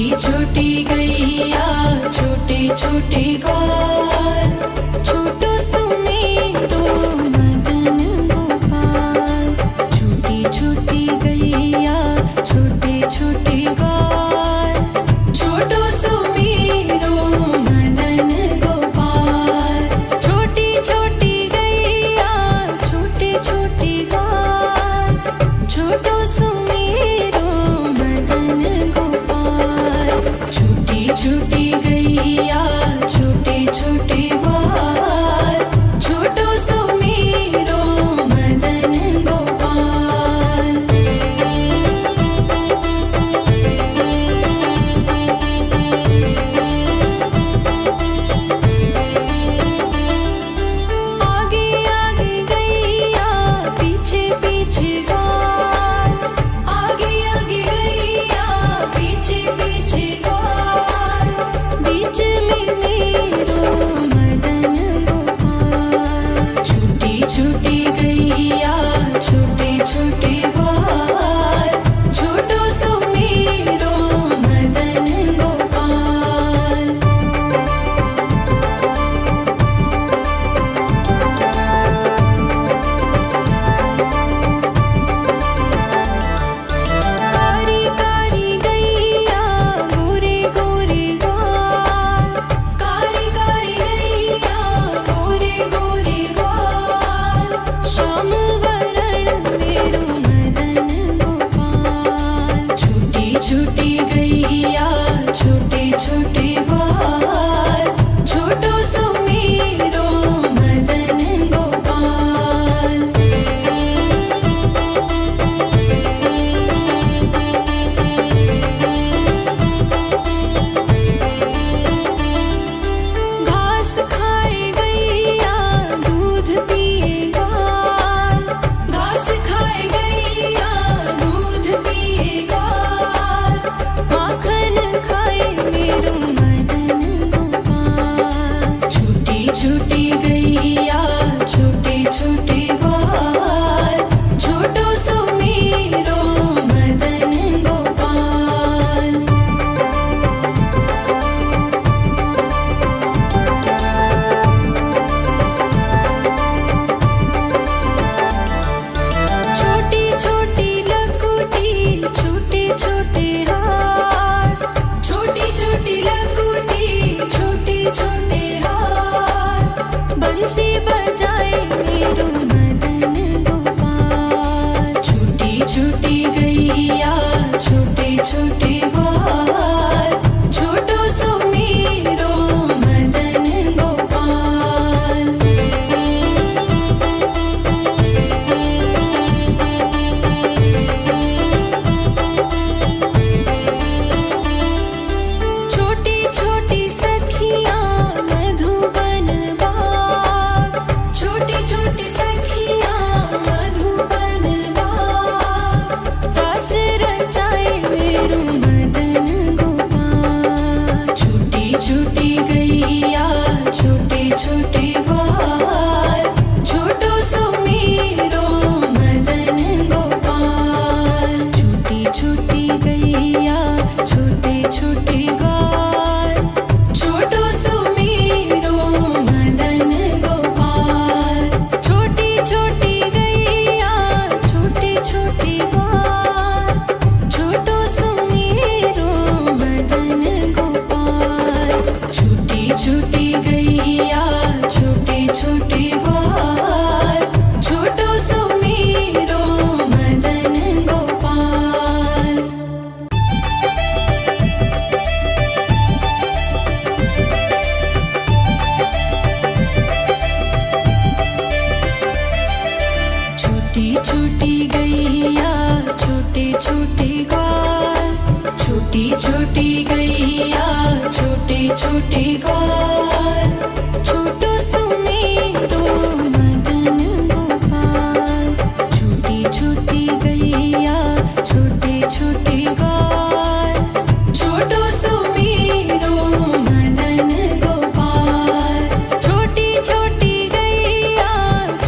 छोटी गैया छोटे छोटे ग्वाल, छोटो सुमेरो मदन गोपाल। छोटी छोटी गैया छोटे छोटे ग्वाल, छोटो सुमेरो मदन गोपाल। छोटी छोटी गैया छोटे छोटे ग्वाल, छोटो सुमेरो मदन गोपाल। छोटी छोटी गैया छोटे छोटे ग्वाल, छोटो सुमेरो मदन गोपाल। आगे आगे गैया पीछे पीछे ग्वाल, आगे आगे गैया पीछे पीछे ग्वाल। बीच में मेरो मदन गोपाल। छोटी छोटी गैया छोटे छोटे ग्वाल, छोटो सुमेरो मदन गोपाल। कारी कारी गैया गोरे गोरे ग्वाल, कारी कारी गैया गोरे गोरे ग्वाल। श्याम वरण मेरो मदन गोपाल। छोटी छोटी गैया छोटे छोटे ग्वाल, छोटो सुमेरो मदन गोपाल। घास खाए गैया दूध पिए ग्वाल, घास खाए गैया दूध पिए ग्वाल। माखन खाए मेरो मदन गोपाल। छोटी छोटी गैया छोटे छोटे ग्वाल, छोटो सुमेरो मदन गोपाल। छोटी छोटी लकुटी छोटे छोटे हाथ, छोटी छोटी लकुटी छोटे छोटे हाथ। बंसी बजाए मेरो मदन गोपाल। छोटी छोटी गैया छोटे छोटे ग्वाल, छोटो सुमेरो मदन गोपाल। छोटी छोटी सखियाँ मधुबन बाग, छोटी छोटी सखियाँ मधुबन बाग। रास रचाए मेरो मदन गोपाल। छोटी छोटी गैया छोटे छोटे ग्वाल, छोटो सुमेरो मदन गोपाल। छोटी छोटी गैया छोटे छोटे ग्वाल, छोटो सुमेरो मदन गोपाल। छोटी छोटी गैया छोटे छोटे ग्वाल, छोटो सुमेरो मदन गोपाल। छोटी छोटी गैया छोटे छोटे ग्वाल, छोटो सुमेरो मदन गोपाल। छोटी छोटी गैया छोटे छोटे ग्वाल, छोटी छोटी गैया छोटे छोटे ग्वाल, छोटो सुमेरो मदन गोपाल। छोटी छोटी गैया छोटे छोटे ग्वाल, छोटो सुमेरो मदन गोपाल। छोटी छोटी गैया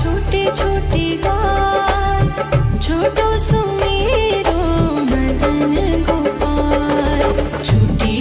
छोटे छोटे ग्वाल, छोटो सुमेरो मदन गोपाल। छोटी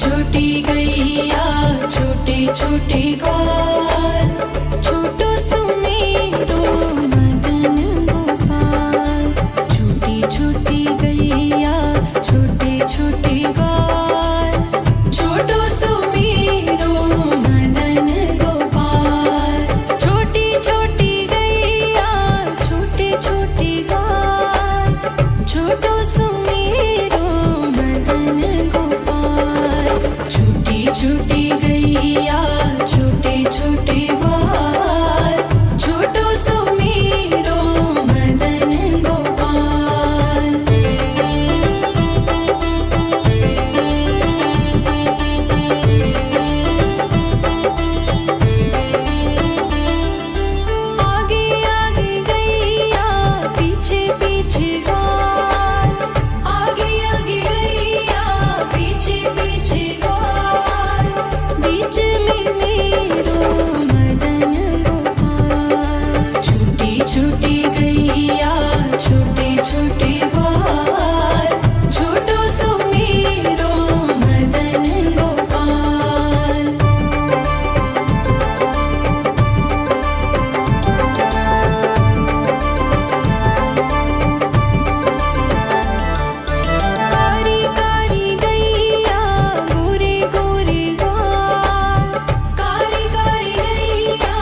छोटी गैया छोटे छोटे ग्वाल, छोटो सुमेरो मदन गोपाल। छोटी छोटी गैया छोटे छोटे ग्वाल, छोटो सुमेरो मदन गोपाल। छोटी छोटी गैया छोटे छोटे ग्वाल, छोटो सुमेरो मदन गोपाल। छोटी छोटी गैया छोटे छोटे ग्वाल, छोटो सुमेरो मदन गोपाल। आगे आगे गैया पीछे पीछे ग्वाल, आगे आगे गैया पीछे पीछे ग्वाल। बीच में मेरो मदन गोपाल। छोटी छोटी गैया छोटे छोटे ग्वाल, छोटो सुमेरो मदन गोपाल। कारी कारी गैया गोरे गोरे ग्वाल, कारी कारी गैया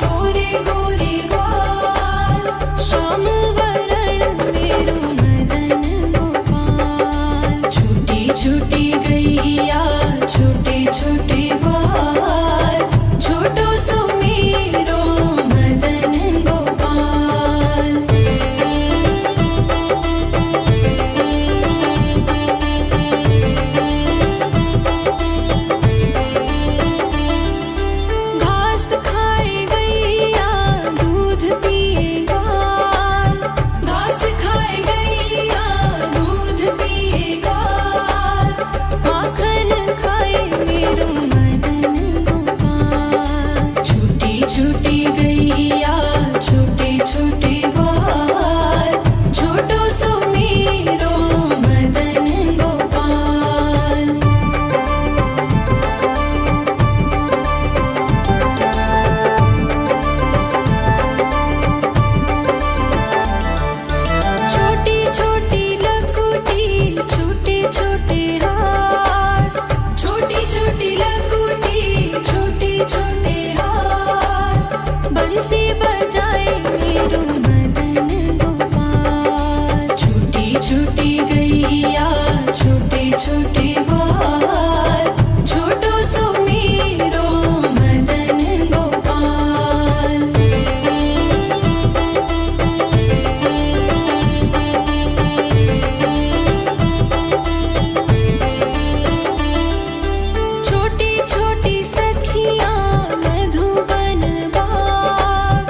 गोरे गोरे ग्वाल। श्याम वरण मेरो मदन गोपाल। छोटी छोटी गैया छोटे छोटे ग्वाल, छोटो सुमेरो मदन गोपाल। घास खाए गैया दूध पिए ग्वाल, घास खाए गैया दूध पिए ग्वाल। माखन खाए मेरो मदन गोपाल। छोटी छोटी गैया छोटे छोटे ग्वाल, छोटो सुमेरो मदन गोपाल। छोटी छोटी लकुटी छोटे छोटे हाथ, छोटी छोटी लकुटी छोटे छोटे हाथ। बंसी बजाए मेरो मदन गोपाल। छोटी छोटी गैया छोटे छोटे ग्वाल, छोटो सुमेरो मदन गोपाल। छोटी छोटी सखियाँ मधुबन बाग,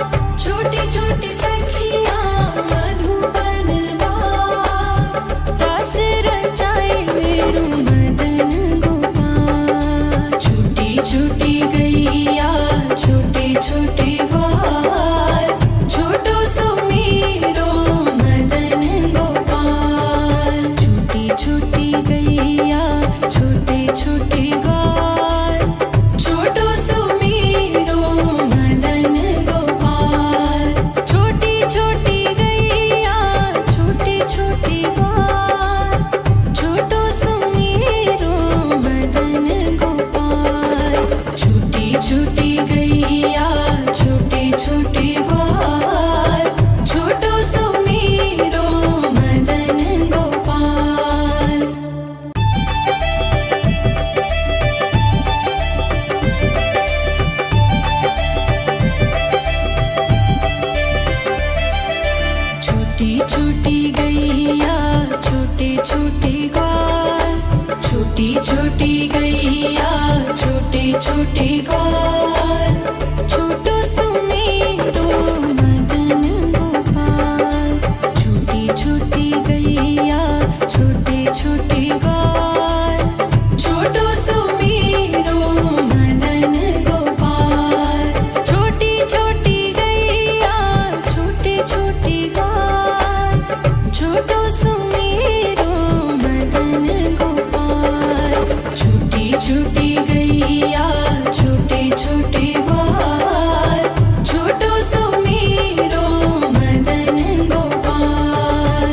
छूटी गैया छोटे छोटे ग्वाल छोटो सुमेरो मदन गोपाल।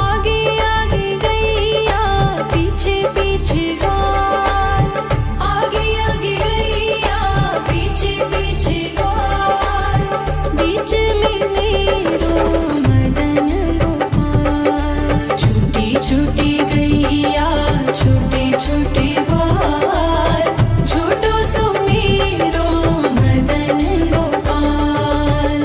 आगे आगे गैया पीछे पीछे ग्वाल आगे आगे गैया पीछे पीछे ग्वाल बीच में मेरो मदन गोपाल। छूटी छूटी गैया छोटे छोटे ग्वाल छोटो सुमेरो मदन गोपाल।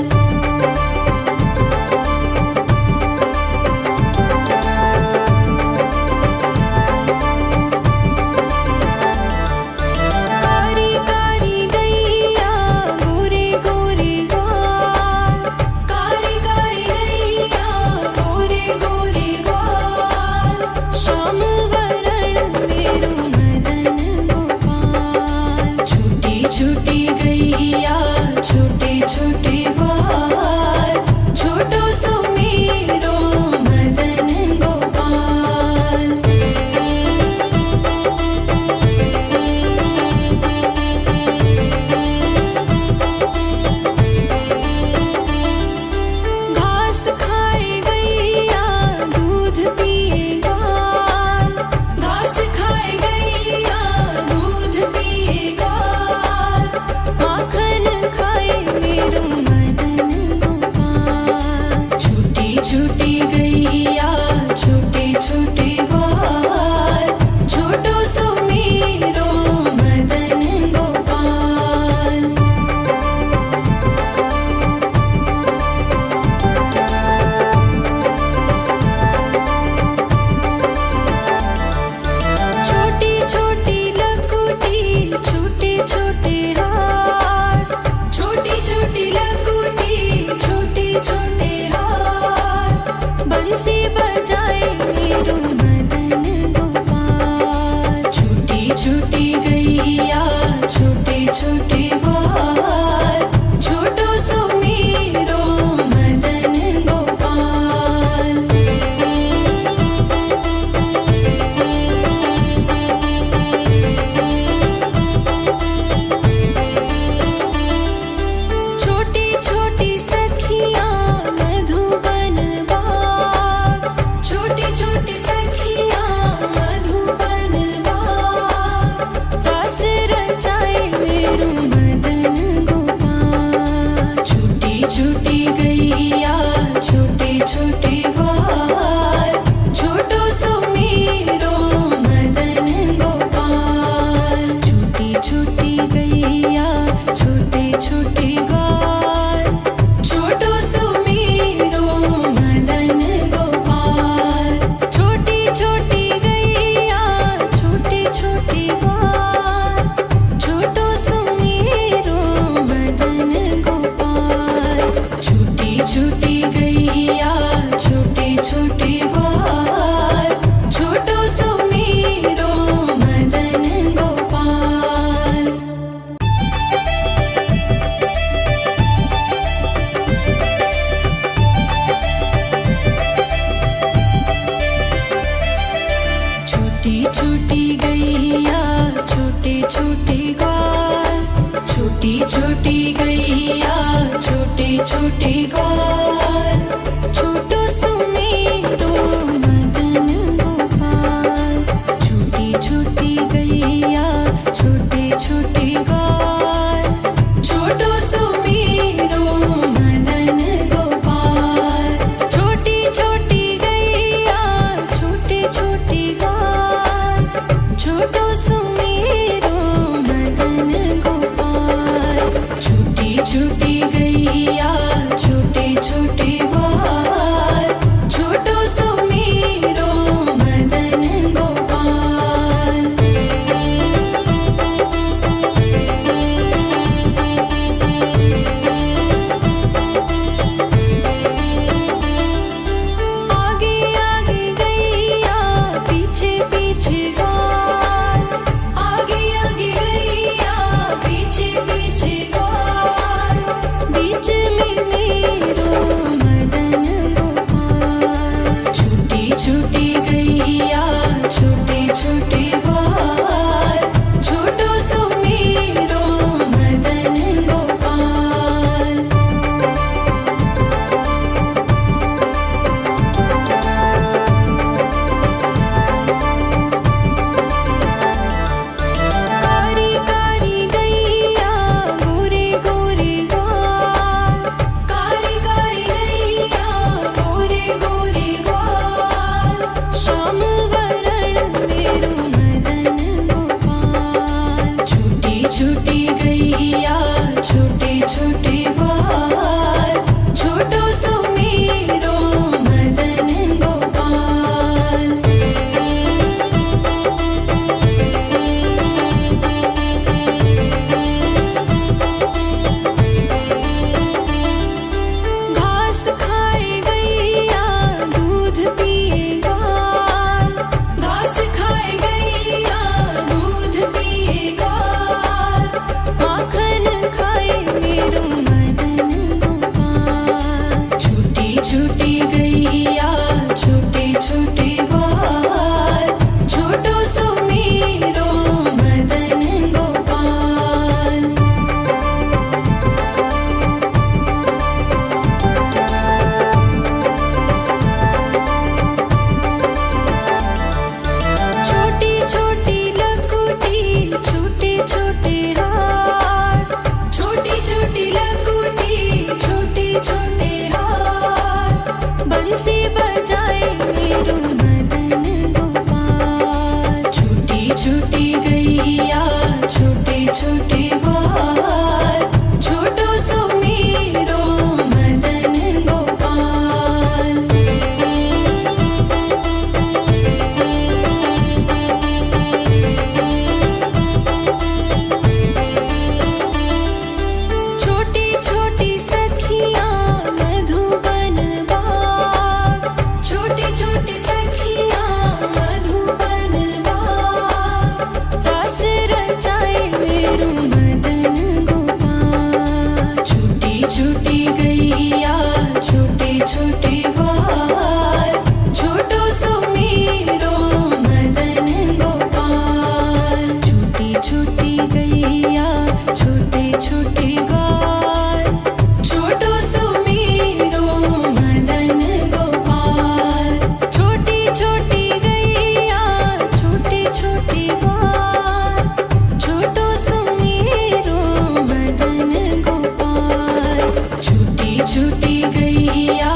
कारी कारी गैया गोरे गोरे ग्वाल कारी कारी गैया गोरे गोरे ग्वाल श्याम वरण मेरो मदन गोपाल। छूटी छूटी गैया छोटे छोटे ग्वाल छोटो सुमेरो मदन गोपाल। घास खाए गैया दूध पिए ग्वाल घास खाए गैया दूध पिए ग्वाल माखन खाए मेरो मदन गोपाल। छूटी छूटी गैया छोटे छोटे ग्वाल छोटो सुमेरो मदन गोपाल। छोटी छोटी लकुटी छोटे छोटे हाथ छोटी छोटी लकुटी छोटे छोटे हाथ बंसी बजाए मेरो मदन गोपाल। छूटी छूटी गैया छोटे छोटे ग्वाल छोटो सुमेरो मदन गोपाल। छोटी छोटी सखियाँ मधुबन बाग छोटी छोटी सखियाँ मधुबन बाग रास रचाए मेरो मदन गोपाल। छूटी छूटी गैया छोटे छोटे ग्वाल छोटो सुमेरो मदन गोपाल। छूटी छूटी गैया छोटे छोटे ग्वाल छोटो सुमेरो मदन गोपाल। छोटी छोटी गैया छोटे छोटे ग्वाल छोटो सुमेरो मदन गोपाल। छूटी छूटी गैया छोटे छोटे ग्वाल छोटो सुमेरो मदन गोपाल। छूटी छूटी गैया छोटे छोटे ग्वाल छोटो सुमेरो मदन गोपाल। छूटी छूटी गैया छोटे छोटे ग्वाल छोटो सुमेरो मदन गोपाल। छूटी छूटी गैया छोटे छोटे ग्वाल छोटो सुमेरो मदन गोपाल। छूटी छूटी गैया छोटे छोटे छोटी गैया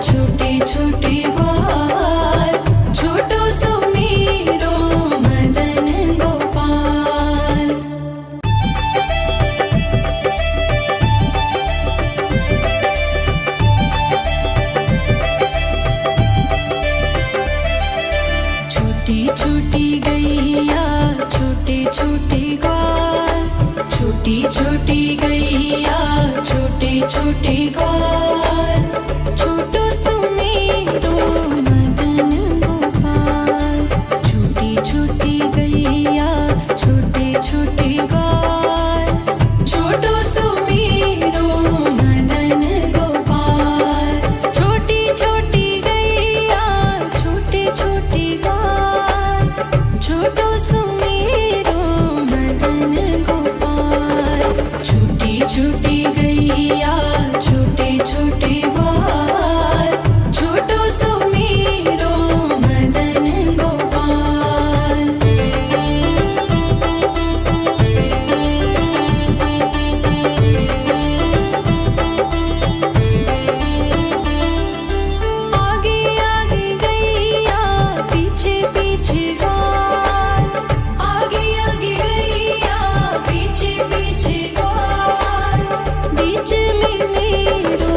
छोटे छोटे ग्वाल छोटो सुमेरो मदन गोपाल। छोटी छोटी गैया छोटे छोटे ग्वाल छोटी छोटी गैया छोटे छोटे ग्वाल छोटो सुमेरो मदन गोपाल। छोटी छोटी गैया छोटे छोटे ग्वाल छोटो सुमेरो मदन गोपाल। छोटी छोटी गैया छोटे छोटे ग्वाल छोटो सुमेरो मदन गोपाल। छोटी छोटी गैया छोटे छोटे ग्वाल छोटो सुमेरो मदन गोपाल। आगे आगे गैया पीछे पीछे ग्वाल आगे आगे गैया पीछे पीछे ग्वाल। बीच में मेरो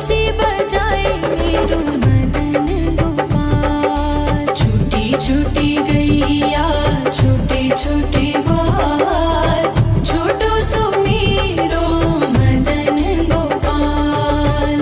बंसी बजाए मेरू मदन गोपाल। छोटी छोटी गैया छोटे छोटे ग्वाल, छोटो सो मेरो मदन गोपाल।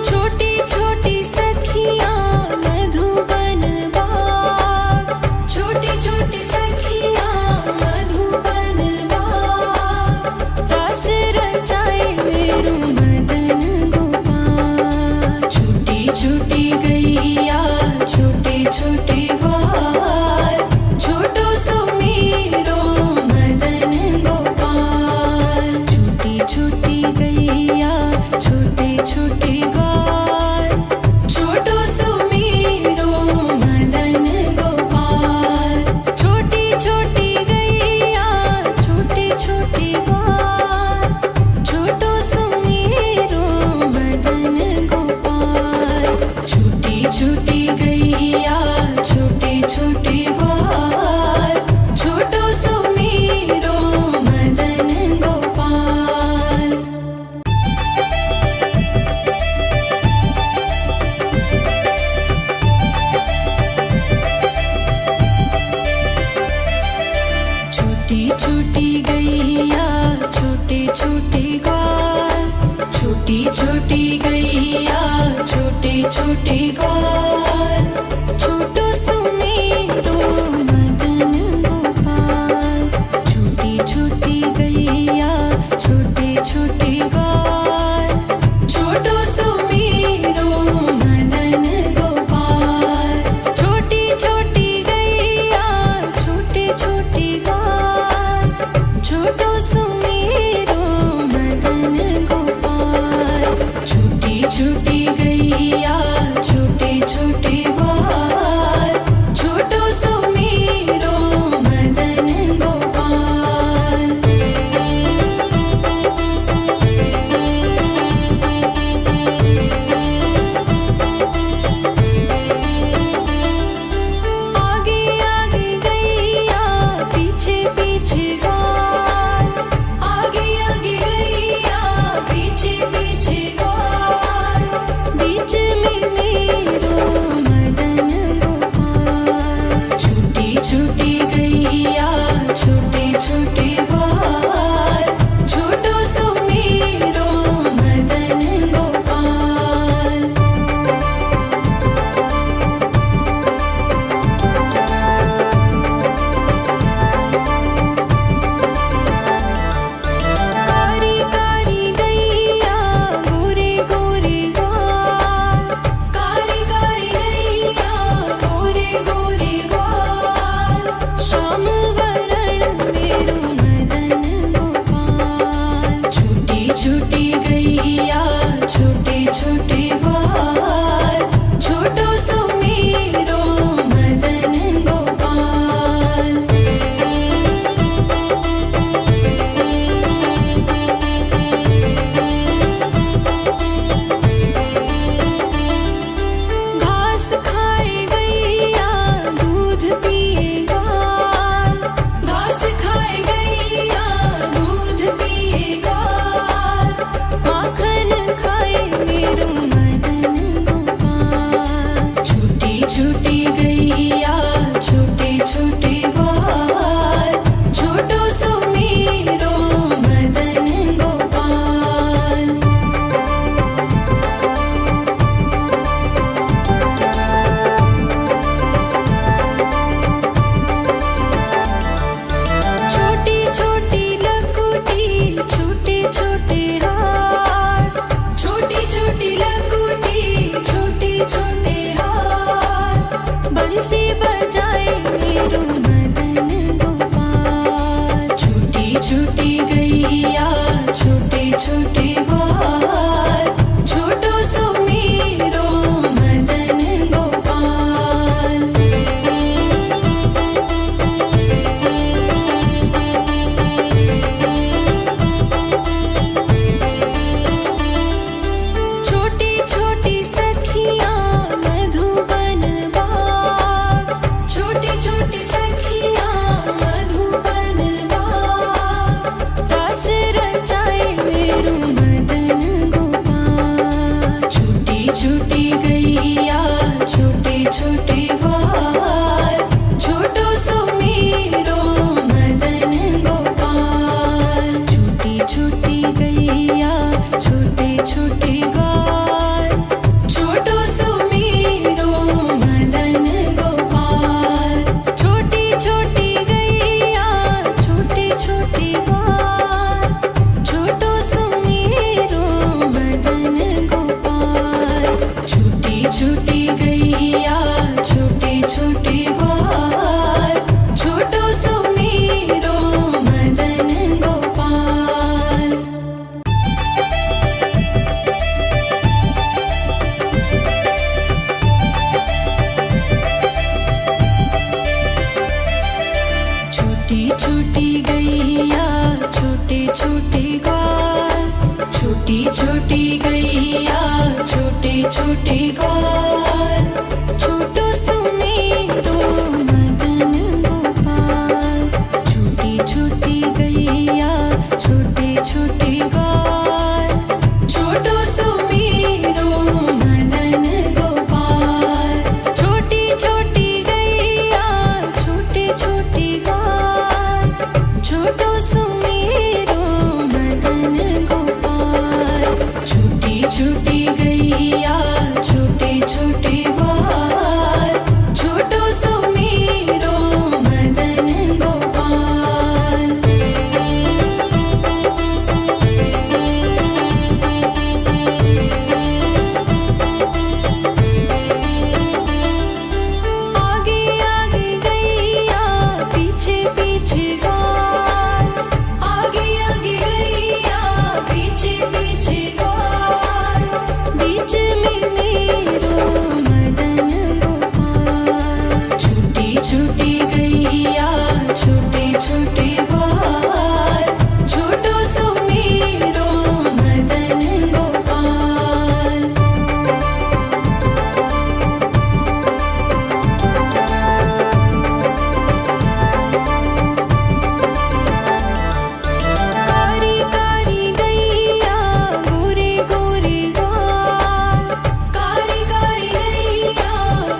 छोटी छोटी सखियाँ मधुबन बाग, छोटी छोटी सखियाँ मधुबन बाग, रास रचाए मेरू मदन गोपाल। छोटी छोटी गैया छोटे छोटे ग्वाल, छोटो सो मेरो मदन गोपाल। छोटी छोटी गैया छोटे छोटे ग्वाल, छोटो सो मेरो मदन गोपाल। छोटी छोटी गैया छोटे छोटे ग्वाल, छोटो सो मेरो मदन गोपाल। छोटी छोटी गैया छोटे छोटे ग्वाल, छोटो सो मेरो मदन गोपाल। छोटी छोटी गैया छोटे छोटे ग्वाल, छोटी छोटी गैया छोटे छोटे ग्वाल, छोटो सो मेरो मदन गोपाल। छोटी छोटी गैया छोटे छोटे ग्वाल, छोटो सो मेरो मदन गोपाल। छोटी छोटी गैया छोटे छोटे ग्वाल, छोटो सो मेरो मदन गोपाल। छोटी छोटी गैया छोटे छोटे ग्वाल, छोटो सो मेरो मदन गोपाल। आगे आगे गैया पीछे पीछे ग्वाल, आगे आगे गैया पीछे पीछे ग्वाल, बीच में मेरो मदन गोपाल। छोटी छोटी गैया छोटे छोटे ग्वाल, छोटो सो मेरो मदन गोपाल। कारी कारी गैया गोरे गोरे ग्वाल, कारी कारी गैया गोरे गोरे ग्वाल, श्याम वरण मेरो मदन गोपाल। छोटी छोटी गैया छोटे छोटे ग्वाल, छोटो सो मेरो मदन गोपाल। घास खाए गैया दूध पिए ग्वाल, घास खाए गैया दूध पिए ग्वाल, माखन खाए मेरो मदन गोपाल। छोटी छोटी गैया छोटे छोटे ग्वाल, छोटो सो मेरो मदन गोपाल। छोटी छोटी लकुटी छोटे छोटे हाथ, छोटी छोटी लकुटी छोटे छोटे हाथ, बंसी बजाए मेरो मदन गोपाल। छोटी छोटी गैया छोटे छोटे ग्वाल, छोटो सो मेरो मदन गोपाल। छोटी छोटी छोटी गैया छोटे छोटे ग्वाल, छोटी छोटी गैया छोटे छोटे ग्वाल, छोटो सुमेरो मदन गोपाल। छोटी छोटी गैया छोटे छोटे ग्वाल, छोटो सुमेरो मदन गोपाल। छोटी छोटी गैया छोटे छोटे ग्वाल, छोटो सुमेरो मदन गोपाल। छोटी छोटी गैया छोटे छोटे ग्वाल, छोटो सुमेरो मदन गोपाल। आगे आगे गैया पीछे पीछे ग्वाल, आगे आगे गैया पीछे पीछे ग्वाल, बीच में मेरो मदन गोपाल। छोटी छोटी गैया छोटे छोटे ग्वाल, छोटो सुमेरो मदन गोपाल। कारी कारी गैया गोरे गोरे ग्वाल, कारी कारी गैया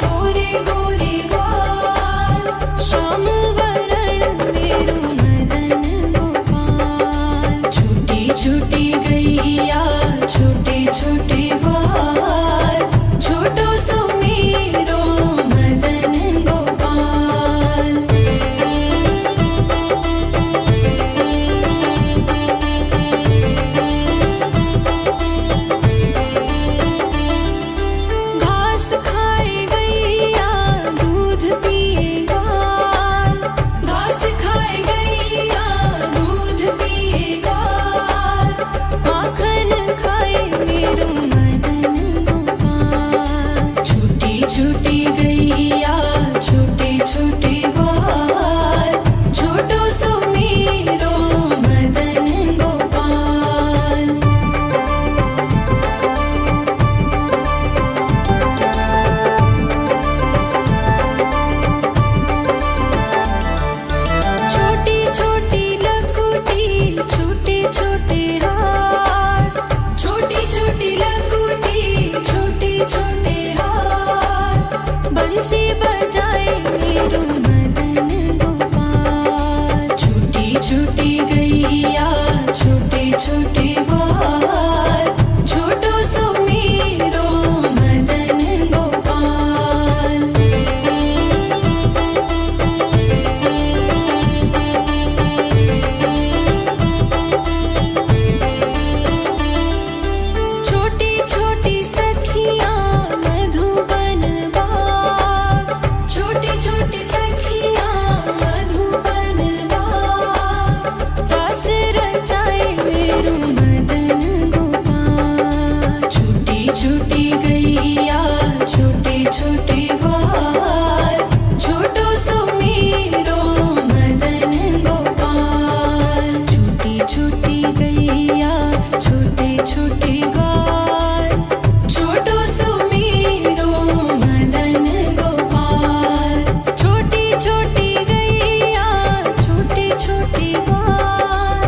गोरे गोरे ग्वाल, श्याम वरण मेरो मदन गोपाल। छोटी छोटी गैया छोटे छोटे ग्वाल, छोटो सुमेरो मदन गोपाल। घास खाए गैया दूध पिए ग्वाल, घास खाए गैया दूध पिए ग्वाल, माखन खाए मेरो मदन गोपाल। छोटी छोटी गैया छोटे छोटे ग्वाल, छोटो सुमेरो मदन गोपाल। छोटी छोटी लकुटी छोटे छोटे हाथ, छोटी छोटी लकुटी छोटे छोटे हाथ, बंसी बजाए मेरो मदन गोपाल। छोटी छोटी गैया छोटे छोटे ग्वाल, छोटो सुमेरो मदन गोपाल। छोटी छोटी सखियां मधुबन बाग, छोटी छोटी सखियां मधुबन बाग, रास रचाए मेरो मदन गोपाल। छोटी छोटी गैया छोटे छोटे ग्वाल, छोटो सुमेरो मदन गोपाल। छोटी छोटी गैया छोटे छोटे ग्वाल, छोटो सुमेरो मदन गोपाल। छोटी छोटी गैया छोटे छोटे ग्वाल,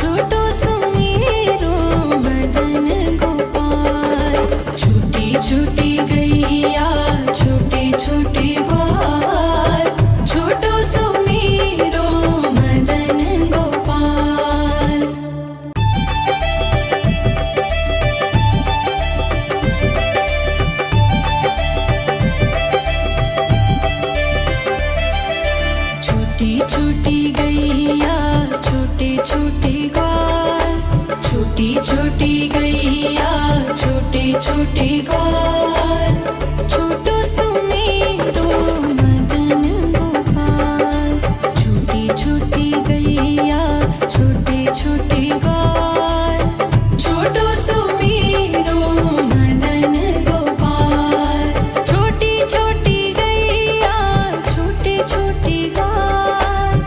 छोटो सुमेरो मदन गोपाल। छोटी छोटी गैया छोटे छोटे ग्वाल, छोटो सुमेरो मदन गोपाल। छोटी छोटी गैया छोटे छोटे ग्वाल, छोटी छोटी गैया छोटे छोटे ग्वाल, छोटो सुमेरो मदन गोपाल। छोटी छोटी गैया छोटे छोटे ग्वाल, छोटो सुमेरो मदन गोपाल। छोटी छोटी गैया छोटे छोटे ग्वाल,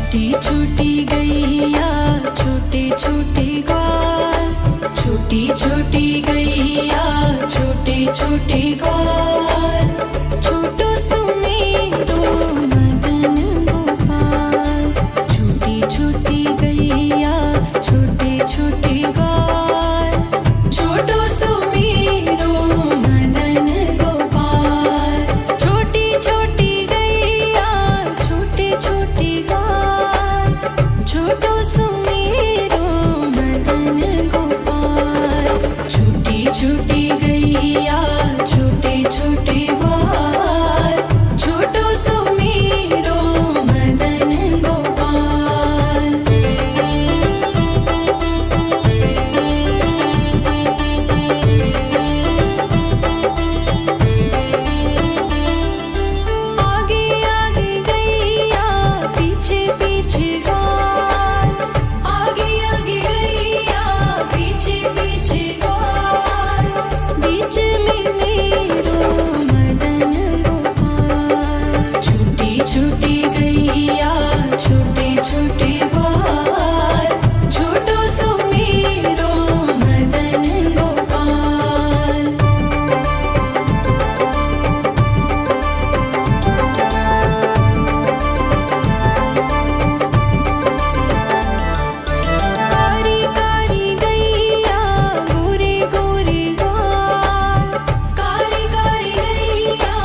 छोटी छोटी गैया छोटे छोटे ग्वाल, छोटी छोटी गैया छोटे छोटे ग्वाल, छोटो सुमेरो मदन गोपाल। छोटी छोटी गैया छोटे छोटे ग्वाल, छोटो सुमेरो मदन गोपाल। छोटी छोटी गैया छोटे छोटे ग्वाल, छोटो सुमेरो मदन गोपाल। छोटी छोटी गैया छोटे छोटे ग्वाल, छोटो सुमेरो मदन गोपाल। आगे आगे गैया पीछे पीछे ग्वाल, आगे आगे गैया पीछे पीछे ग्वाल, बीच में मेरो मदन गोपाल। छोटी छोटी गैया छोटे छोटे ग्वाल, छोटो सुमेरो मदन गोपाल। कारी कारी गैया गोरे गोरे ग्वाल, कारी कारी गैया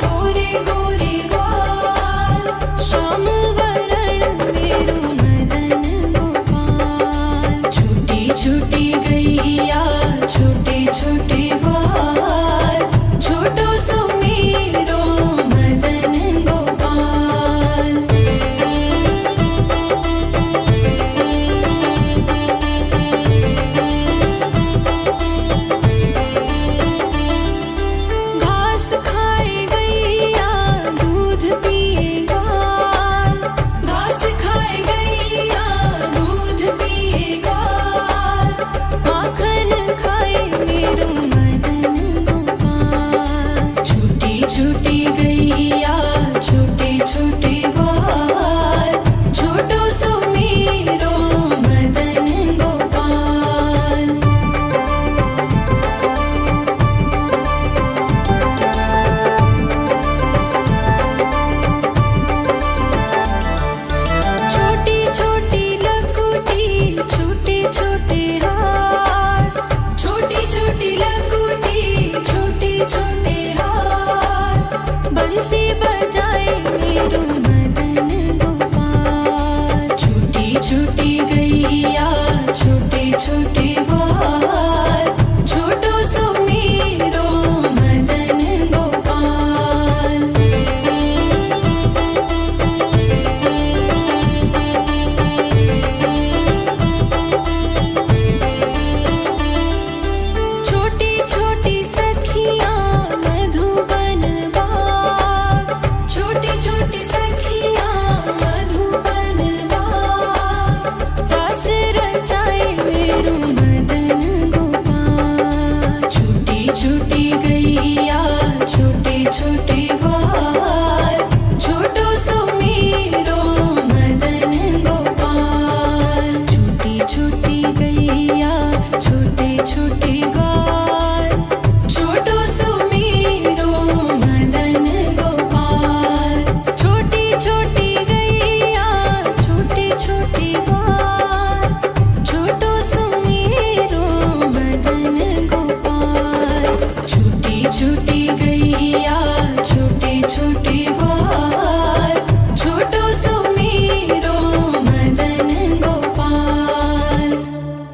गोरे गोरे ग्वाल, श्याम वरण मेरो मदन गोपाल। छोटी छोटी गैया छोटे छोटे ग्वाल, छोटो सुमेरो मदन गोपाल। घास खाए गैया दूध पिए ग्वाल, घास खाए गैया दूध पिए ग्वाल, माखन खाए मेरो मदन गोपाल। छोटी छोटी गैया छोटे छोटे ग्वाल, छोटो सुमेरो मदन गोपाल। छोटी छोटी लकुटी छोटे छोटे हाथ, छोटी छोटी लकुटी छोटे छोटे हाथ, बंसी बजाए मेरो मदन गोपाल। छोटी छोटी